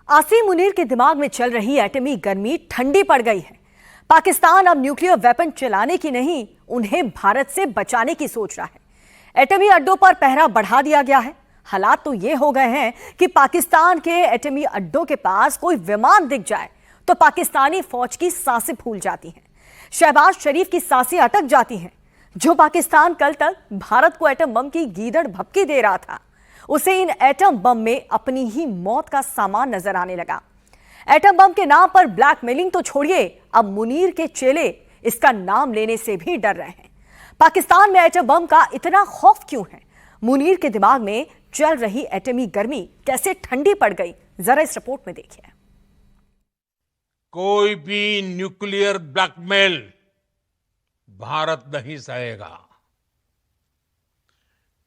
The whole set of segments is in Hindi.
आसिम मुनीर के दिमाग में चल रही एटमी गर्मी ठंडी पड़ गई है। पाकिस्तान अब न्यूक्लियर वेपन चलाने की नहीं, उन्हें भारत से बचाने की सोच रहा है। एटमी अड्डों पर पहरा बढ़ा दिया गया है। हालात तो ये हो गए हैं कि पाकिस्तान के एटमी अड्डों के पास कोई विमान दिख जाए तो पाकिस्तानी फौज की सांसें फूल जाती हैं। शहबाज शरीफ की सांसें अटक जाती हैं। जो पाकिस्तान कल तक भारत को एटम बम की गीदड़ भभकी दे रहा था, उसे इन एटम बम में अपनी ही मौत का सामान नजर आने लगा। एटम बम के नाम पर ब्लैकमेलिंग तो छोड़िए, अब मुनीर के चेले इसका नाम लेने से भी डर रहे हैं। पाकिस्तान में एटम बम का इतना खौफ क्यों है? मुनीर के दिमाग में चल रही एटमी गर्मी कैसे ठंडी पड़ गई, जरा इस रिपोर्ट में देखिए। कोई भी न्यूक्लियर ब्लैकमेल भारत नहीं सहेगा।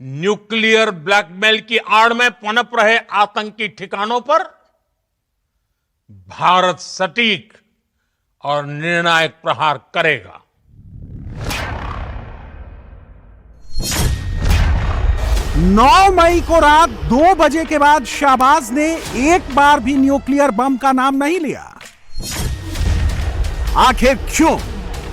न्यूक्लियर ब्लैकमेल की आड़ में पनप रहे आतंकी ठिकानों पर भारत सटीक और निर्णायक प्रहार करेगा। 9 मई को रात 2 बजे के बाद शहबाज ने एक बार भी न्यूक्लियर बम का नाम नहीं लिया। आखिर क्यों?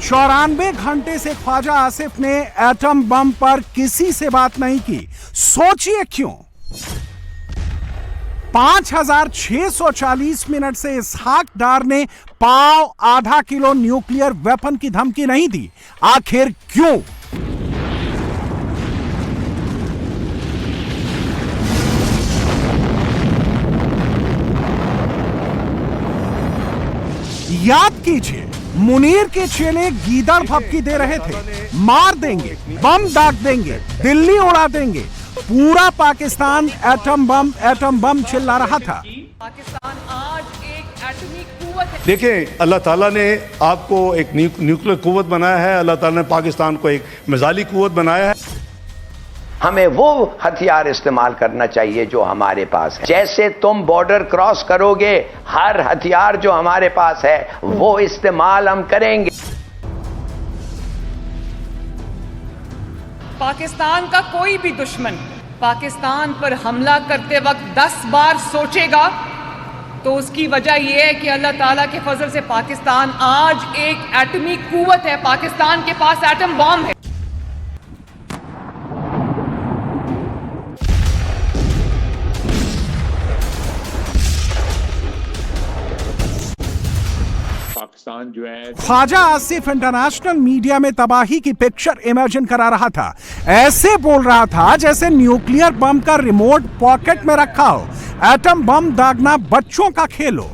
94 घंटे से ख्वाजा आसिफ ने एटम बम पर किसी से बात नहीं की। सोचिए क्यों? 5640 मिनट से इसहाक डार ने पाव आधा किलो न्यूक्लियर वेपन की धमकी नहीं दी। आखिर क्यों? याद कीजिए, मुनीर के चेले गीदड़ भभकी दे रहे थे, मार देंगे, बम दाग देंगे, दिल्ली उड़ा देंगे। पूरा पाकिस्तान एटम बम चिल्ला रहा था। पाकिस्तान आज एक एटमी कुव्वत है। देखिए, अल्लाह ताला ने आपको एक न्यूक्लियर कुव्वत बनाया है। अल्लाह ताला ने पाकिस्तान को एक मिसाइली कुव्वत बनाया है। हमें वो हथियार इस्तेमाल करना चाहिए जो हमारे पास है। जैसे तुम बॉर्डर क्रॉस करोगे, हर हथियार जो हमारे पास है वो इस्तेमाल हम करेंगे। पाकिस्तान का कोई भी दुश्मन पाकिस्तान पर हमला करते वक्त 10 बार सोचेगा तो उसकी वजह यह है कि अल्लाह ताला के फजल से पाकिस्तान आज एक एटमी कुव्वत है। पाकिस्तान के पास एटम बम है। जो है ख्वाजा आसिफ इंटरनेशनल मीडिया में तबाही की पिक्चर इमेजिन करा रहा था। ऐसे बोल रहा था जैसे न्यूक्लियर बम का रिमोट पॉकेट में रखा हो। एटम बम दागना बच्चों का खेल हो।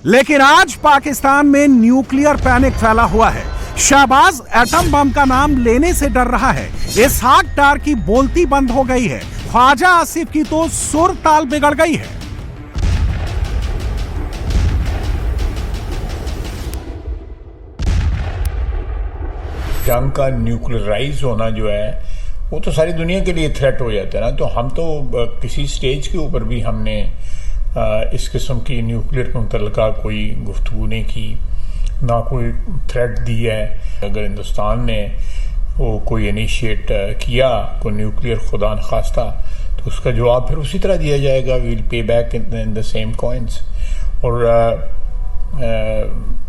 लेकिन आज पाकिस्तान में न्यूक्लियर पैनिक फैला हुआ है। शहबाज एटम बम का नाम लेने से डर रहा है। इसहाक डार की बोलती बंद हो गई है। ख्वाजा आसिफ की तो सुर ताल बिगड़ गई है। जंग का न्यूक्लियराइज होना जो है वो तो सारी दुनिया के लिए थ्रेट हो जाता है ना। तो हम तो किसी स्टेज के ऊपर भी हमने इस किस्म की न्यूक्लियर के मुतल्लिका कोई गुफ्तगू नहीं की, ना कोई थ्रेट दी है। अगर हिंदुस्तान ने वो कोई इनिशिएट किया कोई न्यूक्लियर खुदा न खास्ता, तो उसका जवाब फिर उसी तरह दिया जाएगा। Will pay back in the same coins. और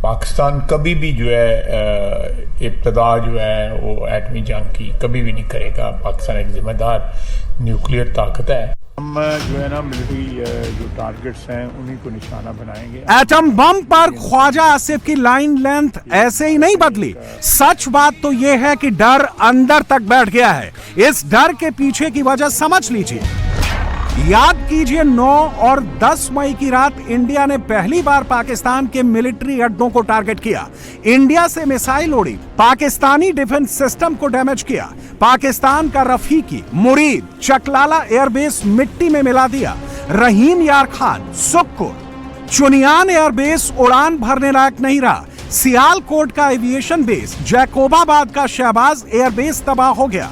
पाकिस्तान कभी भी जो है इब्तदा जो है वो एटमी जंग की कभी भी नहीं करेगा। पाकिस्तान एक जिम्मेदार न्यूक्लियर ताकत है। हम जो है ना मिलिट्री जो टारगेट्स हैं उन्हीं को निशाना बनाएंगे। एटम बम पर ख्वाजा आसिफ की लाइन लेंथ ऐसे ही नहीं बदली। सच बात तो यह है कि डर अंदर तक बैठ गया है। इस डर के पीछे की वजह समझ लीजिए। याद कीजिए, 9 और 10 मई की रात इंडिया ने पहली बार पाकिस्तान के मिलिट्री अड्डों को टारगेट किया। इंडिया से मिसाइल उड़ी, पाकिस्तानी डिफेंस सिस्टम को डैमेज किया। पाकिस्तान का रफीकी, मुरीद, चकलाला एयरबेस मिट्टी में मिला दिया। रहीम यार खान, सुक्कुर, चुनियान एयरबेस उड़ान भरने लायक नहीं रहा। सियालकोट का एविएशन बेस, जैकोबाबाद का शहबाज एयरबेस तबाह हो गया।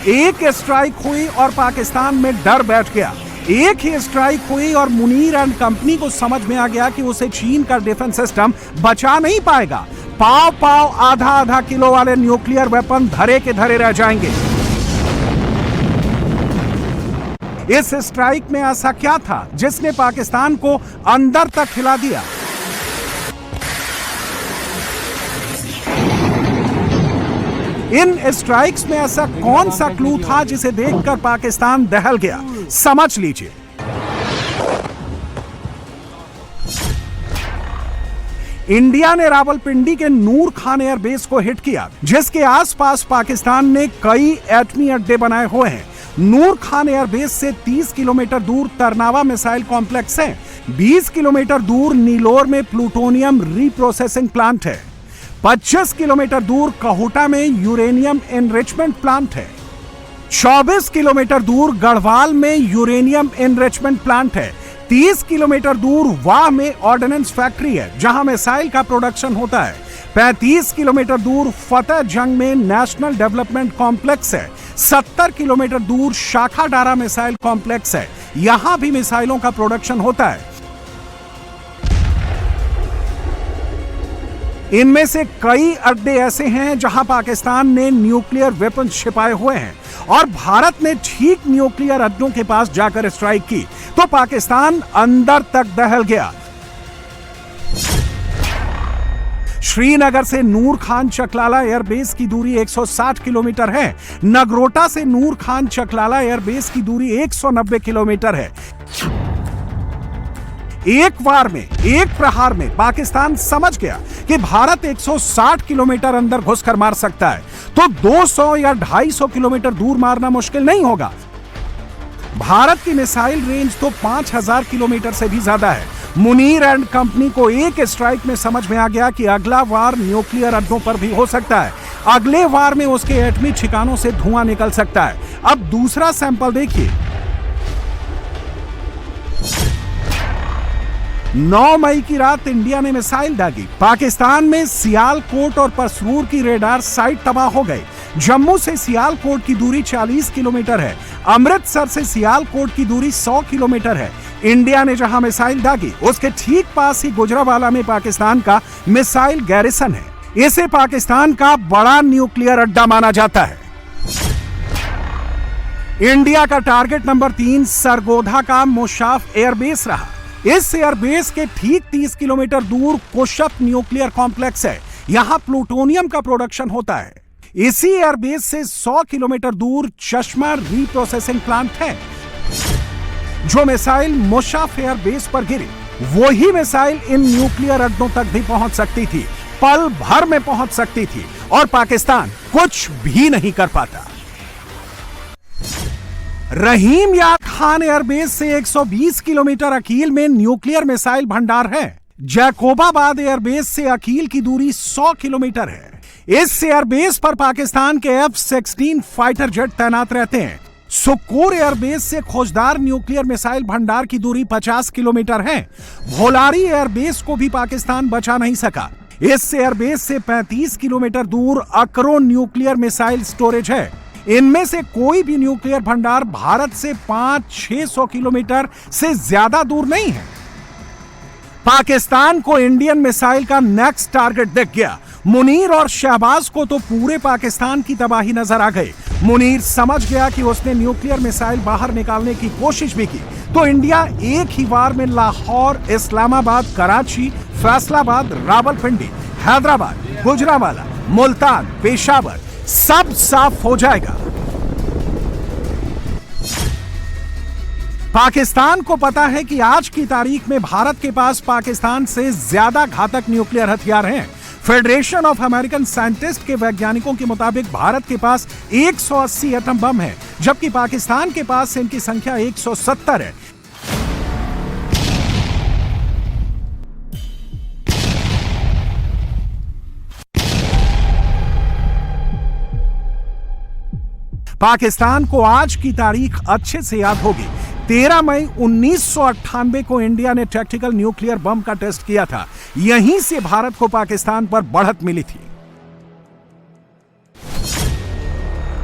एक स्ट्राइक हुई और पाकिस्तान में डर बैठ गया। एक ही स्ट्राइक हुई और मुनीर एंड कंपनी को समझ में आ गया कि उसे चीन का डिफेंस सिस्टम बचा नहीं पाएगा। पाव पाव आधा आधा किलो वाले न्यूक्लियर वेपन धरे के धरे रह जाएंगे। इस स्ट्राइक में ऐसा क्या था जिसने पाकिस्तान को अंदर तक हिला दिया? इन स्ट्राइक्स में ऐसा कौन सा क्लू था जिसे देखकर पाकिस्तान दहल गया? समझ लीजिए। इंडिया ने रावलपिंडी के नूर खान एयरबेस को हिट किया, जिसके आसपास पाकिस्तान ने कई एटमी अड्डे बनाए हुए हैं। नूर खान एयरबेस से 30 किलोमीटर दूर तरनावा मिसाइल कॉम्प्लेक्स है। 20 किलोमीटर दूर नीलोर में प्लूटोनियम रीप्रोसेसिंग प्लांट है। 25 किलोमीटर दूर कहोटा में यूरेनियम एनरिचमेंट प्लांट है। 24 किलोमीटर दूर गढ़वाल में यूरेनियम एनरिचमेंट प्लांट है। 30 किलोमीटर दूर वाह में ऑर्डिनेंस फैक्ट्री है, जहां मिसाइल का प्रोडक्शन होता है। 35 किलोमीटर दूर फतेह जंग में नेशनल डेवलपमेंट कॉम्प्लेक्स है। 70 किलोमीटर दूर शाखा डारा मिसाइल कॉम्प्लेक्स है, यहां भी मिसाइलों का प्रोडक्शन होता है। इनमें से कई अड्डे ऐसे हैं जहां पाकिस्तान ने न्यूक्लियर वेपन छिपाए हुए हैं और भारत ने ठीक न्यूक्लियर अड्डों के पास जाकर स्ट्राइक की तो पाकिस्तान अंदर तक दहल गया। श्रीनगर से नूर खान चकलाला एयरबेस की दूरी 160 किलोमीटर है। नगरोटा से नूर खान चकलाला एयरबेस की दूरी 190 किलोमीटर है। एक बार में, एक प्रहार में पाकिस्तान समझ गया कि भारत 160 किलोमीटर अंदर घुसकर मार सकता है, तो 200 या 250 किलोमीटर दूर मारना मुश्किल नहीं होगा। भारत की मिसाइल रेंज तो 5000 किलोमीटर से भी ज्यादा है। मुनीर एंड कंपनी को एक स्ट्राइक में समझ में आ गया कि अगला वार न्यूक्लियर अड्डों पर भी हो सकता है। अगले वार में उसके एटमी ठिकानों से धुआं निकल सकता है। अब दूसरा सैंपल देखिए। 9 मई की रात इंडिया ने मिसाइल दागी। पाकिस्तान में सियालकोट और पसरूर की रेडार साइट तबाह हो गई। जम्मू से सियालकोट की दूरी 40 किलोमीटर है। अमृतसर से सियालकोट की दूरी 100 किलोमीटर है। इंडिया ने जहां मिसाइल दागी, उसके ठीक पास ही गुजरावाला में पाकिस्तान का मिसाइल गैरिसन है। इसे पाकिस्तान का बड़ा न्यूक्लियर अड्डा माना जाता है। इंडिया का टारगेट नंबर 3 सरगोधा का मोशाफ एयरबेस रहा। इस एयरबेस के ठीक 30 किलोमीटर दूर कोशप न्यूक्लियर कॉम्प्लेक्स है, यहां प्लूटोनियम का प्रोडक्शन होता है। इसी एयरबेस से 100 किलोमीटर दूर चश्मा रीप्रोसेसिंग प्लांट है। जो मिसाइल मोशाफ एयरबेस पर गिरी, वही मिसाइल इन न्यूक्लियर अड्डों तक भी पहुंच सकती थी, पल भर में पहुंच सकती थी और पाकिस्तान कुछ भी नहीं कर पाता। रहीम यार खान एयरबेस से 120 किलोमीटर अकील में न्यूक्लियर मिसाइल भंडार है। जैकोबाबाद एयरबेस से अकील की दूरी 100 किलोमीटर है। इस एयरबेस पर पाकिस्तान के F-16 फाइटर जेट तैनात रहते हैं। सुक्कोर एयरबेस से खोजदार न्यूक्लियर मिसाइल भंडार की दूरी 50 किलोमीटर है। भोलारी एयरबेस को भी पाकिस्तान बचा नहीं सका। इस एयरबेस से 35 किलोमीटर दूर अकरो न्यूक्लियर मिसाइल स्टोरेज है। इनमें से कोई भी न्यूक्लियर भंडार भारत से 500-600 किलोमीटर से ज्यादा दूर नहीं है। पाकिस्तान को इंडियन मिसाइल का नेक्स्ट टारगेट दिख गया। मुनीर और शहबाज को तो पूरे पाकिस्तान की तबाही नजर आ गई। मुनीर समझ गया कि उसने न्यूक्लियर मिसाइल बाहर निकालने की कोशिश भी की तो इंडिया एक ही बार में लाहौर, इस्लामाबाद, कराची, फैसलाबाद, रावलपिंडी, हैदराबाद, गुजरावाला, मुल्तान, पेशावर सब साफ हो जाएगा। पाकिस्तान को पता है कि आज की तारीख में भारत के पास पाकिस्तान से ज्यादा घातक न्यूक्लियर हथियार हैं। फेडरेशन ऑफ अमेरिकन साइंटिस्ट के वैज्ञानिकों के मुताबिक भारत के पास 180 एटम बम है, जबकि पाकिस्तान के पास इनकी संख्या 170 है। पाकिस्तान को आज की तारीख अच्छे से याद होगी। 13 मई 1998 को इंडिया ने टैक्टिकल न्यूक्लियर बम का टेस्ट किया था। यहीं से भारत को पाकिस्तान पर बढ़त मिली थी।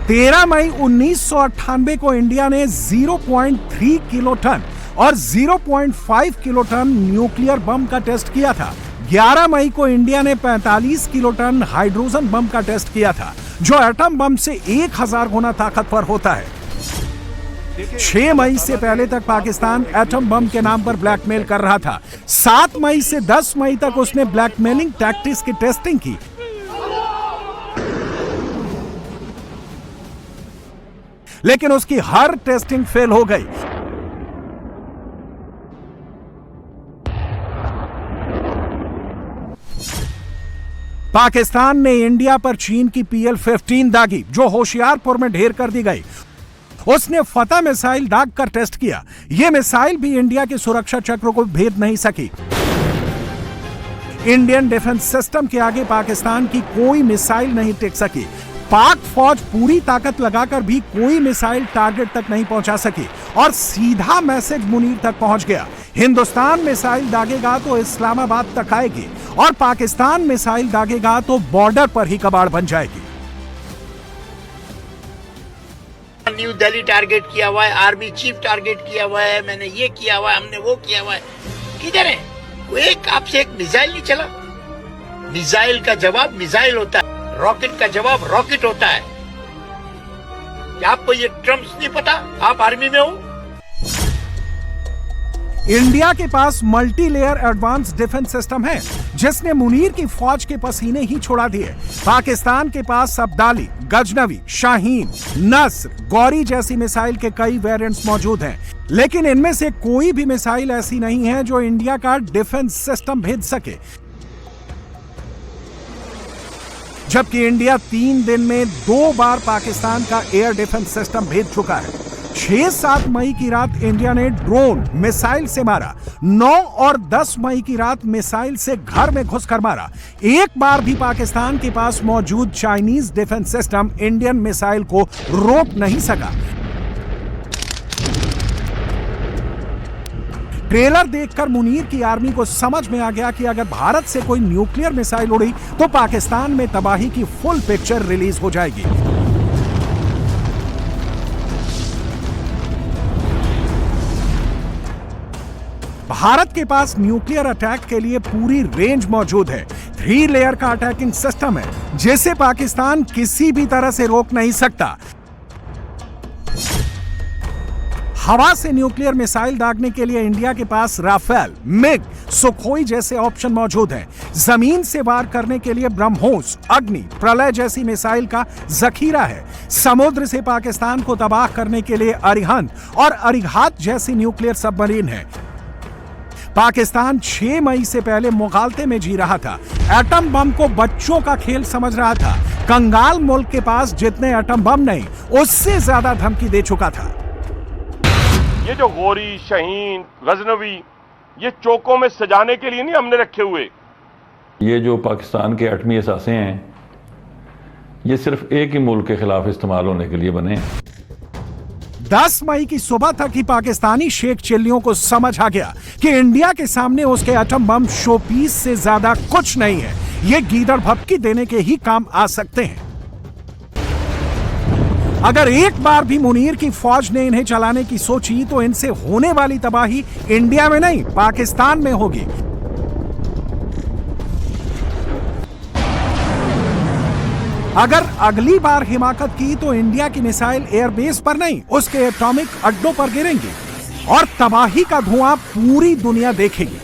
13 मई 1998 को इंडिया ने 0.3 किलोटन और 0.5 किलोटन न्यूक्लियर बम का टेस्ट किया था। 11 मई को इंडिया ने 45 किलोटन हाइड्रोजन बम का टेस्ट किया था, जो एटम बम से 1000 गुना ताकतवर होता है। 6 मई से पहले तक पाकिस्तान एटम बम के नाम पर ब्लैकमेल कर रहा था। 7 मई से 10 मई तक उसने ब्लैकमेलिंग टैक्टिक्स की टेस्टिंग की। लेकिन उसकी हर टेस्टिंग फेल हो गई। पाकिस्तान ने इंडिया पर चीन की PL-15 दागी, जो होशियारपुर में ढेर कर दी गई। उसने फतह मिसाइल दाग कर टेस्ट किया। यह मिसाइल भी इंडिया के सुरक्षा चक्र को भेद नहीं सकी। इंडियन डिफेंस सिस्टम के आगे पाकिस्तान की कोई मिसाइल नहीं टिक सकी। पाक फौज पूरी ताकत लगाकर भी कोई मिसाइल टारगेट तक नहीं पहुंचा सकी और सीधा मैसेज मुनीर तक पहुंच गया। हिंदुस्तान मिसाइल दागेगा तो इस्लामाबाद तक आएगी और पाकिस्तान मिसाइल दागेगा तो बॉर्डर पर ही कबाड़ बन जाएगी। न्यू दिल्ली टारगेट किया हुआ है, आर्मी चीफ टारगेट किया हुआ है, मैंने ये किया हुआ है, हमने वो किया हुआ है। किधर है वो? एक आपसे एक मिसाइल नहीं चला। मिसाइल का जवाब मिसाइल होता है, रॉकेट का जवाब रॉकेट होता है। क्या आपको ये टर्म्स नहीं पता? आप आर्मी में हो। इंडिया के पास multi layer advance defence system है, जिसने मुनीर की फौज के पसीने ही छुड़ा दिए। पाकिस्तान के पास अब्दाली, गजनवी, शाहीन, नस्र, गौरी जैसी मिसाइल के कई वेरिएंट्स मौजूद हैं, लेकिन इनमें से कोई भी मिसाइल ऐसी नहीं है जो इंडिया का डिफेंस सिस्टम भेद सके। जबकि इंडिया 3 दिन में 2 बार पाकिस्तान का एयर डिफेंस सिस्टम भेज चुका है। 6-7 मई की रात इंडिया ने ड्रोन मिसाइल से मारा। 9 और 10 मई की रात मिसाइल से घर में घुसकर मारा। एक बार भी पाकिस्तान के पास मौजूद Chinese defence system Indian missile को रोक नहीं सका। ट्रेलर देखकर मुनीर की आर्मी को समझ में आ गया कि अगर भारत से कोई न्यूक्लियर मिसाइल उड़ी तो पाकिस्तान में तबाही की फुल पिक्चर रिलीज हो जाएगी। भारत के पास न्यूक्लियर अटैक के लिए पूरी रेंज मौजूद है। 3 लेयर का अटैकिंग सिस्टम है, जिसे पाकिस्तान किसी भी तरह से रोक नहीं सकता। हवा से न्यूक्लियर मिसाइल दागने के लिए इंडिया के पास राफेल, मिग, सुखोई जैसे ऑप्शन मौजूद हैं। जमीन से वार करने के लिए ब्रह्मोस, अग्नि, प्रलय जैसी मिसाइल का जखीरा है। समुद्र से पाकिस्तान को तबाह करने के लिए अरिहंत और अरिघात जैसी न्यूक्लियर सबमरीन है। पाकिस्तान 6 मई से पहले मुगालते में जी रहा था। एटम बम को बच्चों का खेल समझ रहा था। कंगाल मुल्क के पास जितने एटम बम नहीं, उससे ज्यादा धमकी दे चुका था। ये जो गौरी, शाहीन, गजनवी, ये चौकों में सजाने के लिए नहीं हमने रखे हुए। ये जो पाकिस्तान के एटमी असासे हैं, ये सिर्फ एक ही मुल्क के खिलाफ इस्तेमाल होने के लिए बने हैं। 10 मई की सुबह तक ही पाकिस्तानी शेख चिल्लियों को समझ आ गया कि इंडिया के सामने उसके एटम बम शोपीस से ज्यादा कुछ नहीं है। ये गीदड़ भपकी देने के ही काम आ सकते हैं। अगर एक बार भी मुनीर की फौज ने इन्हें चलाने की सोची तो इनसे होने वाली तबाही इंडिया में नहीं, पाकिस्तान में होगी। अगर अगली बार हिमाकत की तो इंडिया की मिसाइल एयरबेस पर नहीं, उसके एटॉमिक अड्डों पर गिरेंगी और तबाही का धुआं पूरी दुनिया देखेगी।